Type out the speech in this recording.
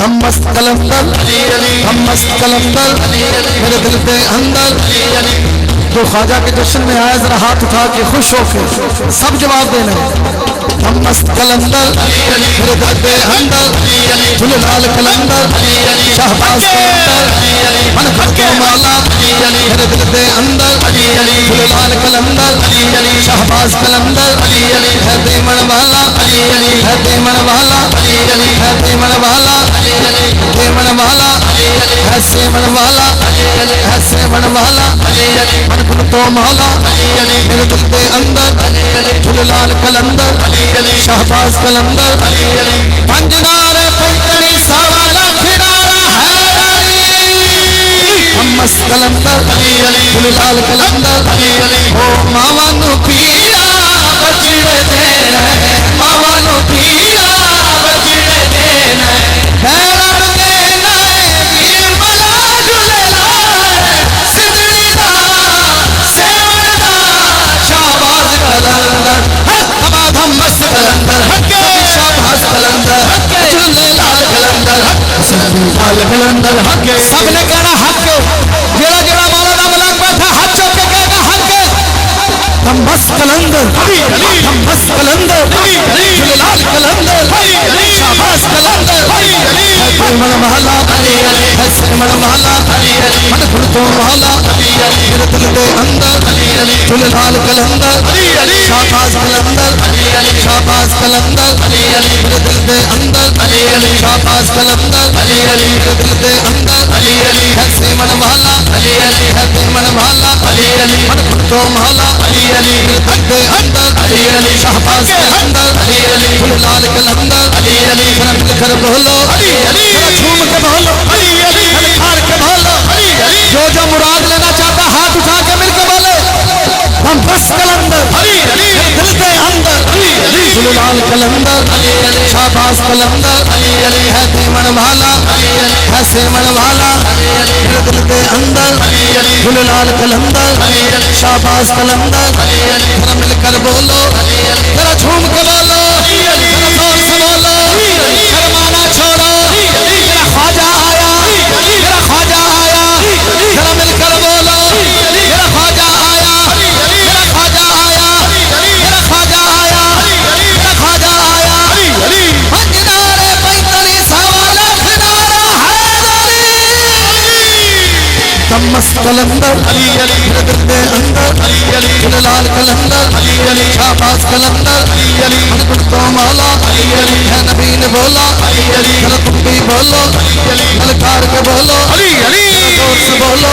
ہم مست کلندر ہم مست کلندر میرے دل کے اندر جو خواجہ کے جشن میں آئے ذرا ہاتھ اٹھا کے خوش ہو کے سب جواب دینا ہم مست کلندر میرے دل کے اندر جلال کلندر شہباز کلندر من خطو مولا میرے دل کے اندر جلال کلندر شہباز کلندر ہے دیمن والا ہے دیمن والا ہے دیمن والا دیمن والا ہے سیمن والا ہے سیمن والا من خطو مولا میرے دل کے اندر جلال کلندر شہباز کلندر پنجنار پنجنی سوالا کھڑارا ہے ہم مست کلندر جلال کلندر او ماوانو پیرا بچڑے دینا ماوانو پیرا بچڑے دینا حیران دینا ویر ملا جلال سدڑی the seven the Shahbaz Qalandar ہم مست کلندر شہباز کلندر جلال کلندر جلال کلندر سب نے کہنا حق جڑا جڑا مولانا ملک بیٹھا ہاتھ چوک کے کہے گا حق ہم مست کلندر ہم مست کلندر جلال کلندر شہباز کلندر ہے من محلہ ہے سمن محلہ من خلطو محلہ میرے دل کے اندر جلال کلندر شہباز کلندر شہباز کلندر میرے دل کے اندر شہباز کلندر میرے دل کے اندر ہے سمن محلہ ہے دیمن محلہ من خلطو محلہ میرے دل کے اندر شہباز کلندر جلال کلندر ذرا مل کر بولو ذرا جھوم کے بولو کھار کے بولو جو مراد لینا چاہتا ہاتھ اٹھا کے مل کے بولے ہم بس کلندر دل کے اندر جلال کلندر شہباز کلندر ہے دیمن والا ہے سیمن والا میرے دل کے اندر جلال کلندر شہباز کلندر ذرا مل کر بولو ذرا جھوم کے بولو ذرا زور سے بولو شرمانا چھوڑو میرا خواجہ آیا میرا خواجہ آیا ذرا مل کر بولو میرا خواجہ آیا میرا خواجہ آیا میرا خواجہ آیا میرا خواجہ آیا پنجنارے پینتلی سوالا کھڑارا ہم مست کلندر میرے دل کے اندر جلال کلندر شہباز کلندر من خلطو مولا ہے نبی نے بولا ذرا تم بھی بولو للکار کے بولو زور سے بولو